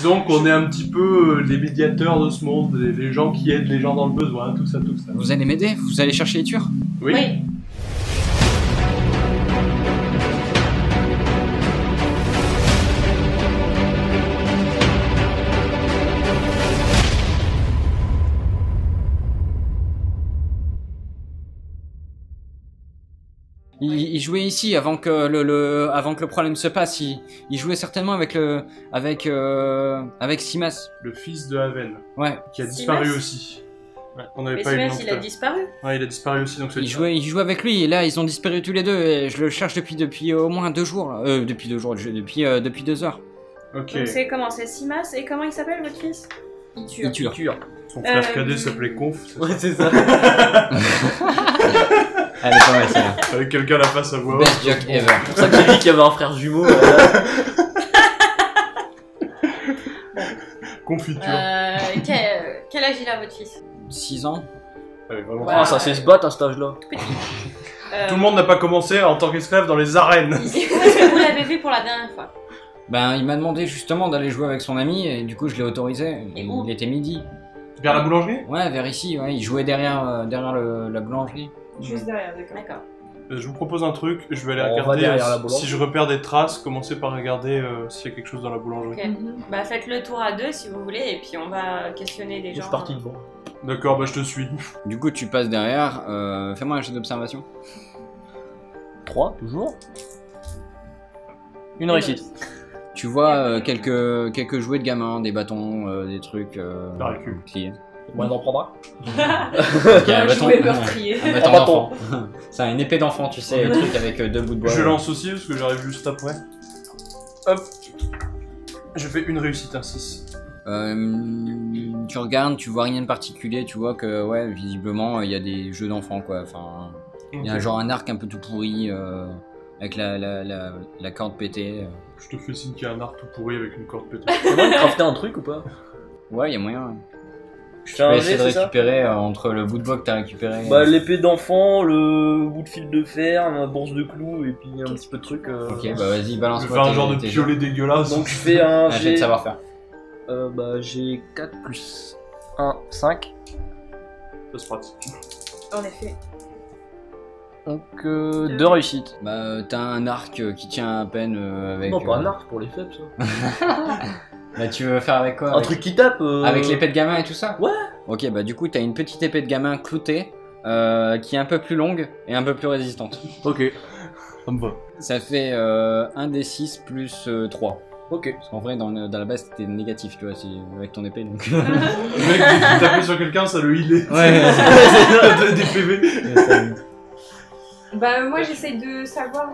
Disons qu'on est un petit peu les médiateurs de ce monde, les gens qui aident les gens dans le besoin, tout ça, tout ça. Vous allez m'aider? Vous allez chercher les tueurs? Oui. Oui. Il jouait ici avant que avant que le problème se passe. Il jouait certainement avec avec Simas. Le fils de Haven, Ouais. qui a disparu Simas aussi. Ouais, on n'avait Mais pas eu le nom Simas, tout il à a l'heure. disparu. Ouais, il a disparu aussi, donc c'est Il jouait avec lui et là ils ont disparu tous les deux et je le cherche depuis au moins 2 jours. Là. Depuis 2 jours, depuis 2 heures. Ok. Donc c'est comment? C'est Simas et comment il s'appelle votre fils? Itur. Son frère cadet s'appelait Conf. Ouais, c'est ça. Elle est pas mal celle-là. Avec quelqu'un à la face à voix haute. Best joke ever. C'est pour ça que j'ai dit qu'il y avait un frère jumeau. Confiture. Quel âge il a votre fils? 6 ans. Ouais, vraiment. Ouais. Ah, ça c'est se battre à cet âge-là. Tout le monde n'a pas commencé en tant qu'esclave dans les arènes. Où est-ce que vous l'avez vu pour la dernière fois? Ben il m'a demandé justement d'aller jouer avec son ami et du coup je l'ai autorisé. Et où? Il était midi. Vers la boulangerie? Ouais, vers ici, ouais. Il jouait derrière la boulangerie. Juste derrière, d'accord. D'accord. Je vous propose un truc, je vais aller On va regarder derrière la boulangerie. si je repère des traces, commencez par regarder s'il y a quelque chose dans la boulangerie. Ok. Bah faites le tour à 2 si vous voulez et puis on va questionner des Je gens. suis parti devant. D'accord, bah je te suis. Du coup tu passes derrière. Fais-moi un jet d'observation. 3, toujours. Une réussite. Tu vois quelques jouets de gamins, des bâtons, des trucs. La récup. Pliés. Moi d'en prendre Ok, un bâton. jouet meurtrier. Un bâton Un bâton. d'enfant. C'est une épée d'enfant, tu sais, le truc avec 2 bouts de bois. Je lance aussi parce que j'arrive juste après. Hop. Je fais une réussite, un 6. Tu regardes, tu vois rien de particulier, tu vois que ouais, visiblement il y a des jeux d'enfants quoi. Enfin, il y a genre un arc un peu tout pourri avec la corde pétée. Je te fais signe qu'il y a un arc tout pourri avec une corde pétée. T'as moyen de crafter un truc ou pas? Ouais, il y a moyen. Je Tu fais peux un essayer jet, de c'est ça? récupérer entre le bout de bois que t'as récupéré. Bah l'épée d'enfant, le bout de fil de fer, ma bourse de clous et puis un petit peu de trucs. Ok, bah vas-y, Je vais balance-moi. faire un tes- genre de tes piolet dégueulasse. Donc je fais un jets. Un jet de jet. savoir-faire. Bah j'ai 4 plus 1, 5. Ça se pratique. En effet. Donc 2 réussites. Bah t'as un arc qui tient à peine avec. Non, pas un arc pour les faibles ça. Bah tu veux faire avec quoi? Un avec... truc qui tape. Avec l'épée de gamin et tout ça? Ouais. Ok, bah du coup t'as une petite épée de gamin cloutée qui est un peu plus longue et un peu plus résistante. Ok. Ça me va. Ça fait 1 des 6 plus 3. Ok. Parce qu'en vrai dans la base c'était négatif tu vois, avec ton épée donc. Le mec, dès qu'il tapait sur quelqu'un, ça le healait. Ouais, Ça donnait des PV. Bah moi j'essaye de savoir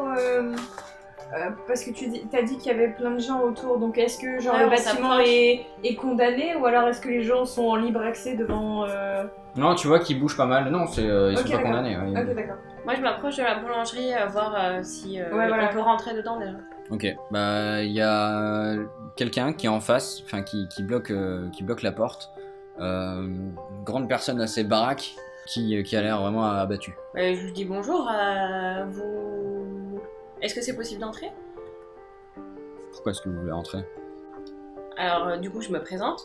parce que t'as dit qu'il y avait plein de gens autour, donc est-ce que genre Ouais, le on bâtiment s'approche. est condamné ou alors est-ce que les gens sont en libre accès devant Non, tu vois qu'ils bougent pas mal. Non, ils sont Ok, pas d'accord. condamnés. Ouais. Ok d'accord. Moi je m'approche de la boulangerie voir si voilà. on peut rentrer dedans déjà. Ok, bah il y a quelqu'un qui est en face, enfin qui bloque la porte. Grande personne assez baraque qui a l'air vraiment abattue. Je lui dis bonjour, vous... Est-ce que c'est possible d'entrer? Pourquoi est-ce que vous voulez rentrer? Alors du coup je me présente.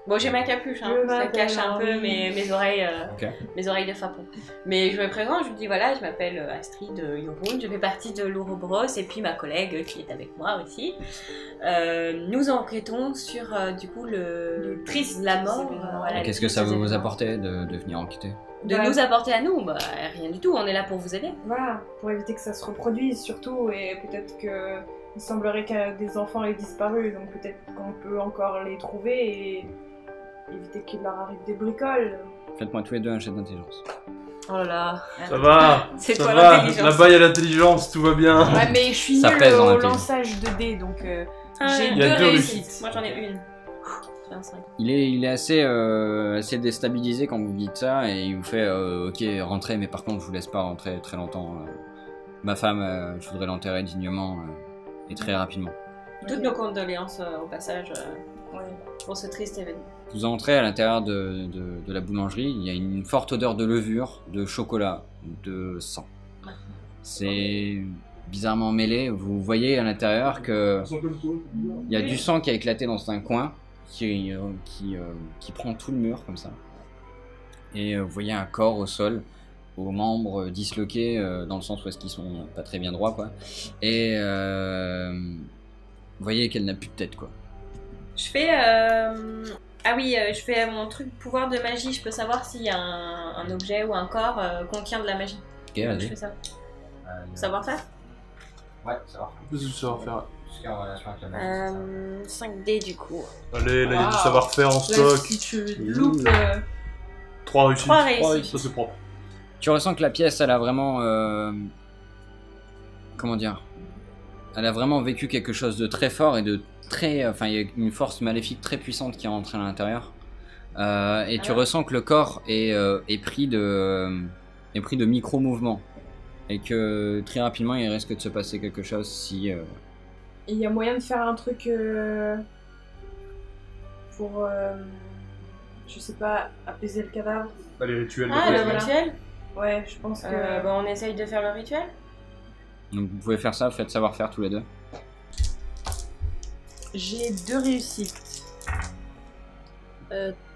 Bon j'ai ma capuche, hein, Je ça m'appelle cache un peu Henri. mes oreilles Ok. mes oreilles de fapon. Mais je me présente, je lui dis voilà, je m'appelle Astrid Yorun, je fais partie de l'Ouroboros et puis ma collègue qui est avec moi aussi. Nous enquêtons sur du coup le triste la mort. Voilà, Qu'est-ce le que ça triste va vous événement. apporter de venir enquêter? De Bah, nous apporter à nous, bah rien du tout, on est là pour vous aider. Voilà, pour éviter que ça se reproduise surtout, et peut-être que il semblerait que des enfants aient disparu, donc peut-être qu'on peut encore les trouver et éviter qu'il leur arrive des bricoles. Faites-moi tous les deux un jet d'intelligence. Oh là là. Ça va. C'est ça toi va. l'intelligence. Là-bas, il y a l'intelligence, tout va bien. Ouais, mais je suis Ça nulle pèse en au intelligence. lançage de dés, donc Ah, j'ai il y a 2 deux réussites. Moi j'en ai une. J'ai un 5. Il est assez déstabilisé quand vous dites ça et il vous fait ok rentrez mais par contre je vous laisse pas rentrer très longtemps. Ma femme je voudrais l'enterrer dignement et très rapidement. Toutes nos condoléances au passage Ouais. pour ce triste événement. Vous entrez à l'intérieur de la boulangerie, il y a une forte odeur de levure, de chocolat, de sang. C'est bizarrement mêlé, vous voyez à l'intérieur que il y a du sang qui a éclaté dans un coin qui prend tout le mur comme ça. Et vous voyez un corps au sol, aux membres disloqués, dans le sens où est-ce qu'ils sont pas très bien droits, quoi. Et vous voyez qu'elle n'a plus de tête, quoi. Je fais. Ah oui, je fais mon truc pouvoir de magie. Je peux savoir s'il y a un objet ou un corps contient de la magie. Ok, Je vas-y. fais ça. Savoir faire Ouais, savoir. Qu'est-ce que ça va faire? Jusqu'à en relation avec la magie. 5D du coup. Allez, là, il y a du Waouh. savoir-faire en Là, stock. si tu loupes. 3 réussites. 3 réussites. Ça, c'est propre. Tu ressens que la pièce, elle a vraiment... comment dire? Elle a vraiment vécu quelque chose de très fort et de très... Enfin, il y a une force maléfique très puissante qui est rentrée à l'intérieur. Et tu ressens que le corps est pris de micro-mouvements. Et que très rapidement, il risque de se passer quelque chose si... Il y a moyen de faire un truc pour, je sais pas, apaiser le cadavre. Bah, les rituels. Ah, le voilà. rituel Ouais, je pense que. Bon, on essaye de faire le rituel. Donc vous pouvez faire ça, faites savoir-faire tous les deux. J'ai 2 réussites.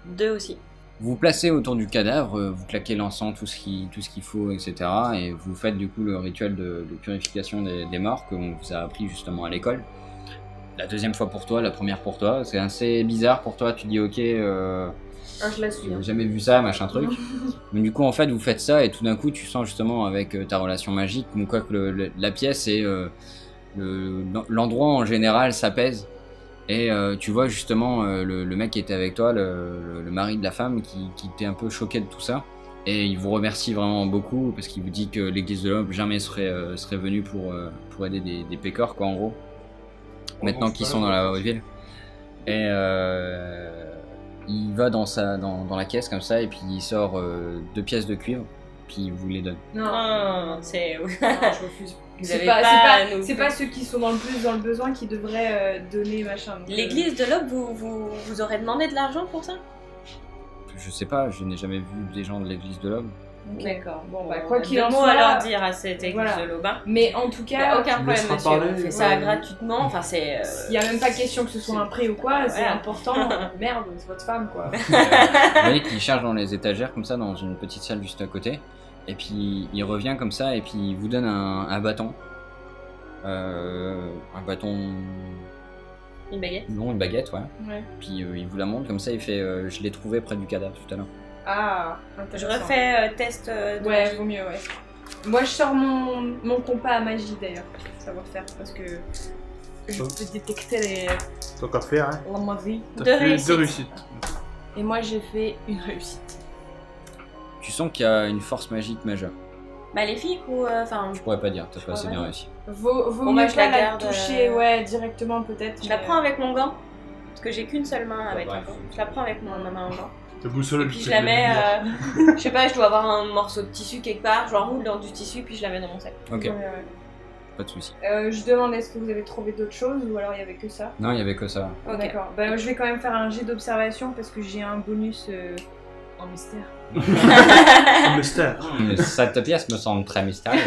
2 aussi. Vous vous placez autour du cadavre, vous claquez l'encens, tout ce qu'il faut, etc. Et vous faites du coup le rituel de purification des morts qu'on vous a appris justement à l'école. La deuxième fois pour toi, la première pour toi. C'est assez bizarre pour toi, tu dis ok, Je la suis. j'ai jamais vu ça, machin truc. Mais du coup en fait vous faites ça et tout d'un coup tu sens justement avec ta relation magique, comme quoi que la pièce et l'endroit en général s'apaise. Et tu vois justement le mec qui était avec toi, le mari de la femme, qui était un peu choqué de tout ça. Et il vous remercie vraiment beaucoup parce qu'il vous dit que l'église de l'homme jamais serait venue pour aider des pécores, quoi, en gros. Maintenant qu'ils sont dans la ville. Et il va dans la caisse comme ça et puis il sort 2 pièces de cuivre. Puis il vous les donne. Non, c'est. Non, je refuse. Vous C'est avez pas, pas, c'est pas ceux qui sont dans le plus dans le besoin qui devraient donner machin. Donc, L'église de l'Aube, vous aurez demandé de l'argent pour ça? Je sais pas, je n'ai jamais vu des gens de l'église de l'homme. ok. D'accord. Bon, bah, quoi qu'il en mot soit, à leur dire à cette église voilà. de l'Aube. Hein. Mais en tout Il n'y a cas, aucun Tu me problème, laisseras monsieur. parler, On fait ça ouais. gratuitement. Enfin, c'est. il y a même pas question que ce soit un prêt ou quoi, c'est Ouais. important. Merde, c'est votre femme quoi. Vous voyez qu'il cherche dans les étagères comme ça, dans une petite salle juste à côté. Et puis il revient comme ça et puis il vous donne un bâton. Un bâton... Une baguette. Non, une baguette, ouais. Ouais. Puis il vous la montre comme ça, il fait je l'ai trouvé près du cadavre tout à l'heure. Ah, Je intéressant. refais test de Ouais, magie. vaut mieux, ouais. Moi, je sors mon compas à magie d'ailleurs, savoir faire, parce que je peux détecter Tant qu'à faire, hein. la magie. T'as 2 fait réussites. 2 réussites. Et moi, j'ai fait une réussite. Tu sens qu'il y a une force magique majeure. Maléfique ou. Enfin. Je pourrais pas dire, t'as pas assez Ouais. bien réussi. Vaut Bon, mieux bah, je pas la la garde, toucher, ouais, directement peut-être. Je la mais- prends avec mon gant. Parce que j'ai qu'une seule main avec Ouais. un gant. Je la prends avec ma main en gant. Ta boussole, Puis je la mets. Je sais pas, je dois avoir un morceau de tissu quelque part. Je l'enroule dans du tissu puis je la mets dans mon sac. Ok, Ouais, ouais. pas de soucis. Je demande est-ce que vous avez trouvé d'autres choses ou alors il y avait que ça. Non, il y avait que ça. Ok. D'accord. Bah, je vais quand même faire un jet d'observation parce que j'ai un bonus en mystère. Un mystère. Mais cette pièce me semble très mystérieuse.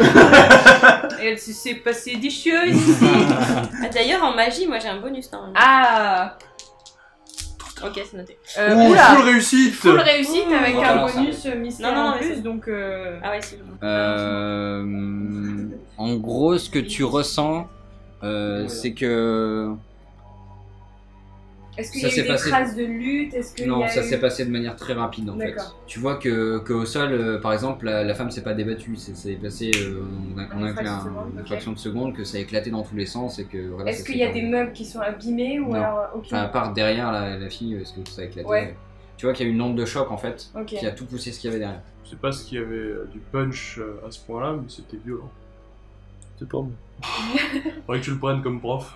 Et elle s'est passé des choses ici. Ah, d'ailleurs, en magie, moi j'ai un bonus normalement. Ah Ok, c'est noté. Oh, Oula full réussite. Full réussite avec Oh, un alors, ça bonus mystère Non, non, en mais plus, c'est- donc... Ah ouais, c'est En gros, ce que tu ressens, c'est que... Est-ce qu'il y ça a s'est eu des passé- traces de lutte? Est-ce qu'il y Non, a ça eu- s'est passé de manière très rapide en fait. D'accord. Tu vois que au sol, par exemple, la femme s'est pas débattue, c'est passé en Une fraction de seconde, une ok. fraction de seconde, que ça a éclaté dans tous les sens et que voilà. Est-ce ça qu'il s'est y a des terminé. meubles qui sont abîmés ou Non. alors... Ok. Enfin, à part derrière la fille, est-ce que ça a éclaté? Ouais. Tu vois qu'il y a une onde de choc en fait, Ok. qui a tout poussé ce qu'il y avait derrière. Je sais pas s'il y avait du punch à ce point-là, mais c'était violent. C'est pas bon. Faudrait que tu le prennes comme prof.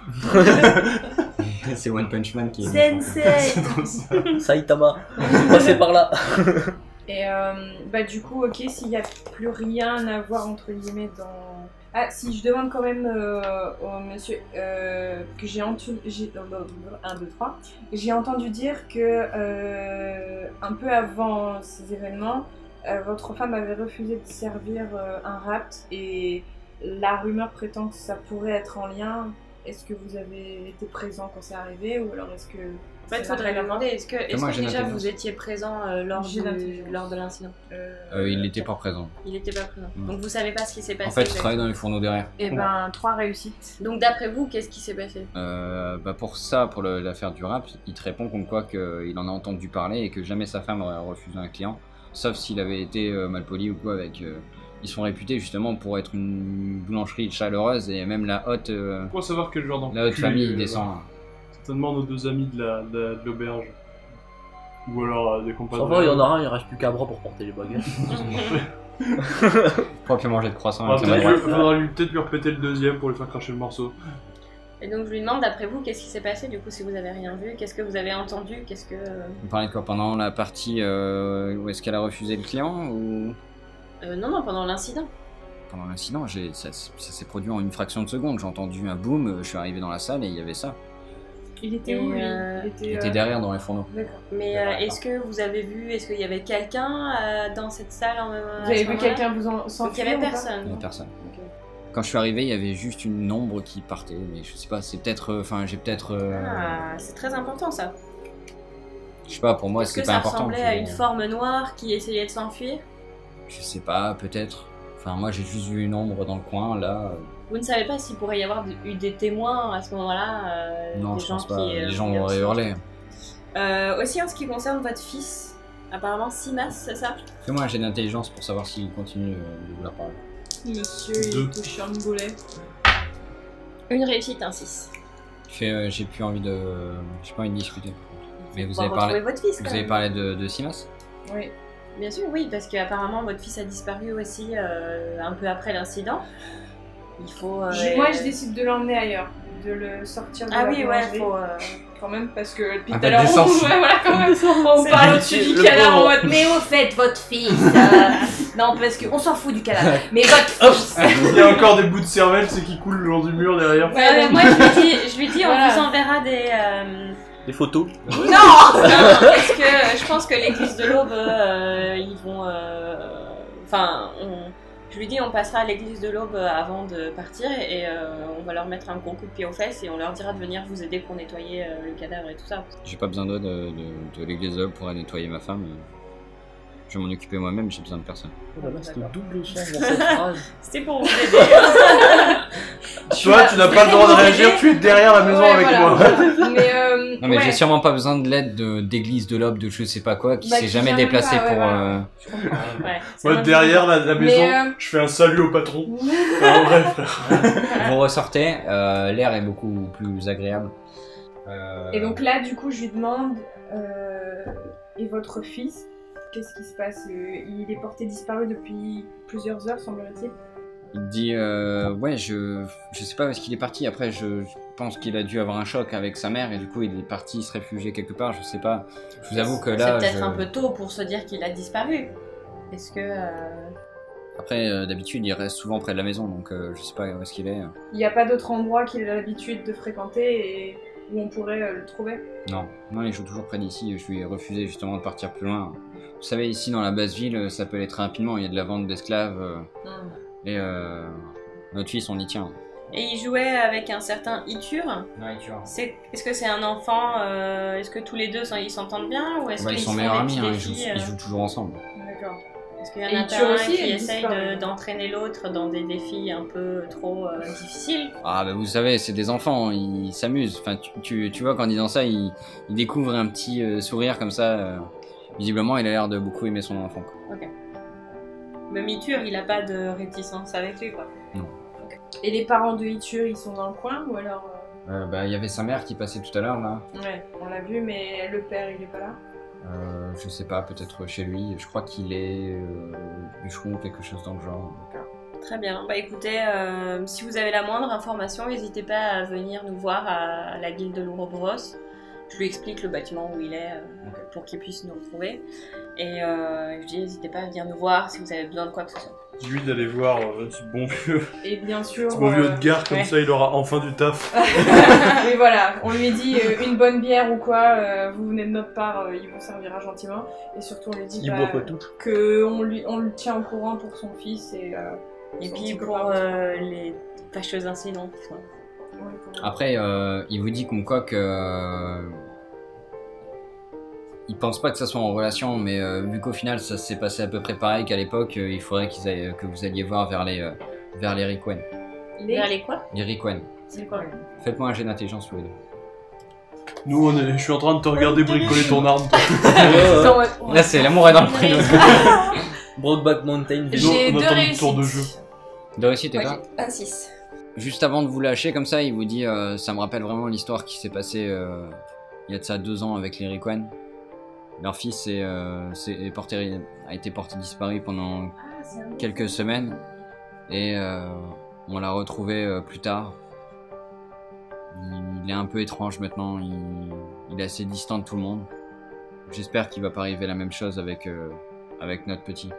C'est One Punch Man qui est. Sensei. Dans ça. Saitama, passez par là. Et bah du coup, ok, s'il n'y a plus rien à voir entre guillemets dans... Ah si, je demande quand même au monsieur que j'ai entendu... 1, 2, 3. J'ai entendu dire que un peu avant ces événements, votre femme avait refusé de servir un rapt et la rumeur prétend que ça pourrait être en lien est-ce que vous avez été présent quand c'est arrivé ou alors est-ce que... En fait, il faudrait leur demander, est-ce que j'ai déjà noté vous étiez présent lors J'ai noté. de l'incident? Il n'était pas présent. Il n'était pas présent. Mm. Donc vous savez pas ce qui s'est passé? En fait, il travaillait dans les fourneaux derrière. Et ben 3 réussites. Donc d'après vous, qu'est-ce qui s'est passé? Pour ça, pour l'affaire du rap, il te répond comme quoi qu'il en a entendu parler et que jamais sa femme aurait refusé un client, sauf s'il avait été malpoli ou quoi avec... Ils sont réputés justement pour être une boulangerie chaleureuse et même la haute, Pourquoi savoir quel genre la haute famille descend. Certainement nos 2 amis de l'auberge. Ou alors des Ça compagnons. va, il y en a un, il reste plus qu'un bras pour porter les bagages. Pas que manger de croissant Ah, avec sa peut-être main. faudra peut-être lui repéter le deuxième pour lui faire cracher le morceau. Et donc je lui demande, d'après vous, qu'est-ce qui s'est passé du coup si vous avez rien vu? Qu'est-ce que vous avez entendu? Qu'est-ce que... Vous parlez de quoi pendant la partie où est-ce qu'elle a refusé le client ou Non, pendant l'incident. pendant l'incident ça s'est produit en une fraction de seconde. J'ai entendu un boom, je suis arrivé dans la salle et il y avait ça. Il était Et, où lui Il était derrière dans les fourneaux. D'accord. Mais est-ce que vous avez vu, est-ce qu'il y avait quelqu'un dans cette salle en même Vous avez vu quelqu'un vous s'enfuir? Donc il y avait ou pas personne. Il n'y avait personne. Ok. Quand je suis arrivé, il y avait juste une ombre qui partait, mais je sais pas, c'est peut-être. Enfin, j'ai peut-être. Ah, c'est très important ça. Je sais pas, pour moi, Est-ce que c'est pas ça important. ressemblait à une forme noire qui essayait de s'enfuir? Je sais pas, peut-être. Enfin, moi, j'ai juste vu une ombre dans le coin, là. Vous ne savez pas s'il pourrait y avoir eu des témoins à ce moment-là? Non, des je gens pense pas. qui, Les gens qui auraient hurlé. Aussi en ce qui concerne votre fils, apparemment Simas, c'est ça? Fais-moi un jet d'intelligence pour savoir s'il continue de vouloir parler. Monsieur, Deux. il touche un boulet. Une réussite, un 6. J'ai plus envie de. J'ai pas envie de discuter. Mais vous Pour avez parlé. retrouver votre fils, Vous quand avez même. parlé de Simas? Oui. Bien sûr, oui, parce qu'apparemment votre fils a disparu aussi un peu après l'incident. Il faut. Moi, je décide de l'emmener ailleurs, de le sortir de Ah la oui, ouais, boulangerie. faut. Quand même, parce que depuis Un tout à peu l'heure, de on, décence. ouais, voilà, quand même, on C'est parle l'amitié, au-dessus du le canard en pauvre. mode. Mais au fait, votre fils. Non, parce qu'on s'en fout du cadavre. Mais votre fils. Il y a encore des bouts de cervelle, c'est qui coulent le long du mur derrière. Ouais, moi je lui dis, Voilà. on vous enverra des. Des photos. Non. Non, parce que je pense que l'église de l'Aube, ils vont. Enfin, je lui dis, on passera à l'église de l'Aube avant de partir et on va leur mettre un gros coup de pied aux fesses et on leur dira de venir vous aider pour nettoyer le cadavre et tout ça. J'ai pas besoin d'aide de l'église de l'Aube pour aller nettoyer ma femme. Je vais m'en occuper moi-même, j'ai besoin de personne. Oh là là, c'est le double sens dans cette phrase. C'était pour vous aider. Toi, tu n'as pas le droit de réagir, tu es derrière la maison Ouais, avec voilà. moi. Mais, Non mais ouais. j'ai sûrement pas besoin de l'aide d'église de l'Aube, de je sais pas quoi, qui Bah, s'est qui jamais vient même déplacé pas, ouais, pour... voilà. Je comprends. Ouais, c'est Moi, vrai. derrière la maison, Mais, je fais un salut au patron. En vrai, frère. Vous ressortez, l'air est beaucoup plus agréable. Et donc là, du coup, je lui demande et votre fils, qu'est-ce qui se passe? Il est porté disparu depuis plusieurs heures, semblerait-il. Il dit, ouais, je sais pas où est-ce qu'il est parti. Après, je pense qu'il a dû avoir un choc avec sa mère et du coup, il est parti se réfugier quelque part. Je sais pas. Je vous avoue que là, C'est peut-être un peu tôt pour se dire qu'il a disparu. Est-ce que. Après, d'habitude, il reste souvent près de la maison, donc je sais pas où est-ce qu'il est. Il n'y a pas d'autre endroit qu'il a l'habitude de fréquenter et où on pourrait le trouver? Non, il joue toujours près d'ici. Je lui ai refusé justement de partir plus loin. Vous savez, ici dans la basse ville, ça peut aller très rapidement. Il y a de la vente d'esclaves et notre fils, on y tient. Et il jouait avec un certain Itur. Ouais, tu vois. Est-ce que c'est un enfant Est-ce que tous les deux ils s'entendent bien ou est-ce Bah, ils qu'ils sont se font meilleurs des amis, petits hein, défis, ils jouent toujours ensemble. D'accord. Est-ce qu'il y en Et a Itur un aussi, qui il essaye disparaît. d'entraîner l'autre dans des défis un peu trop difficiles? Ah bah vous savez, c'est des enfants, ils s'amusent. Enfin, tu vois qu'en disant ça, ils découvrent un petit sourire comme ça. Visiblement, il a l'air de beaucoup aimer son enfant. Quoi. Même Itur, il a pas de réticence avec lui, quoi. Et les parents de Itur, ils sont dans le coin ou alors Bah il y avait sa mère qui passait tout à l'heure là. Ouais, on l'a vu, mais le père, il est pas là. Je sais pas, peut-être chez lui. Je crois qu'il est bûcheron ou quelque chose dans le genre. Très bien. Bah écoutez, si vous avez la moindre information, n'hésitez pas à venir nous voir à la guilde de l'Ouroboros. Je lui explique le bâtiment où il est pour qu'il puisse nous retrouver. Et je dis, n'hésitez pas à venir nous voir si vous avez besoin de quoi que ce soit. Dis-lui d'aller voir ce bon vieux, Et bien sûr. ce bon vieux Edgar, comme ouais. ça il aura enfin du taf. Mais voilà, on lui dit une bonne bière ou quoi, vous venez de notre part, il vous servira gentiment. Et surtout, on lui dit Il boit pas tout. qu'on le tient au courant pour son fils et Et son puis petit pour copain. les fâcheux incidents. Après, il vous dit comme quoi que il pense pas que ça soit en relation, mais vu qu'au final ça s'est passé à peu près pareil qu'à l'époque, il faudrait que vous alliez voir vers les Riquen. Vers les quoi? Les Riquen. C'est quoi? Faites-moi un jet d'intelligence tous les deux. Nous, je suis en train de te regarder bricoler ton arme. Là, c'est l'amour est dans le prénom. Brokeback Mountain. J'ai on 2 attend le tour de réussites. jeu. De réussite, et Ouais, toi? j'ai un 6. Juste avant de vous lâcher comme ça, il vous dit ça me rappelle vraiment l'histoire qui s'est passée il y a de ça 2 ans avec les Riquen. Leur fils a été porté disparu pendant quelques semaines et on l'a retrouvé plus tard. Il est un peu étrange maintenant, il est assez distant de tout le monde. J'espère qu'il va pas arriver la même chose avec notre petit.